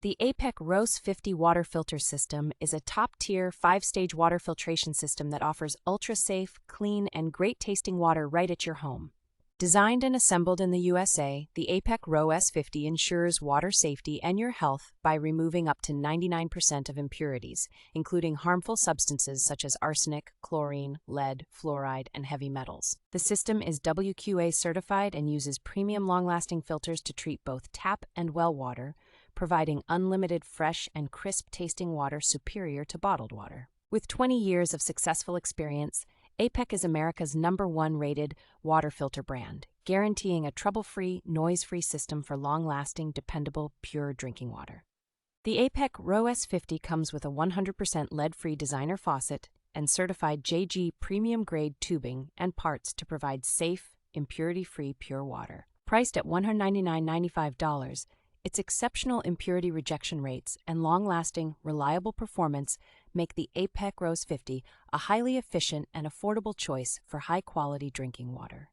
The APEC ROES-50 water filter system is a top-tier, 5-stage water filtration system that offers ultra-safe, clean, and great-tasting water right at your home. Designed and assembled in the USA, the APEC ROES-50 ensures water safety and your health by removing up to 99% of impurities, including harmful substances such as arsenic, chlorine, lead, fluoride, and heavy metals. The system is WQA certified and uses premium long-lasting filters to treat both tap and well water, providing unlimited fresh and crisp-tasting water superior to bottled water. With 20 years of successful experience, APEC is America's #1 rated water filter brand, guaranteeing a trouble-free, noise-free system for long-lasting, dependable, pure drinking water. The APEC ROES-50 comes with a 100% lead-free designer faucet and certified JG premium-grade tubing and parts to provide safe, impurity-free pure water. Priced at $199.95, its exceptional impurity rejection rates and long-lasting, reliable performance make the APEC ROES-50 a highly efficient and affordable choice for high-quality drinking water.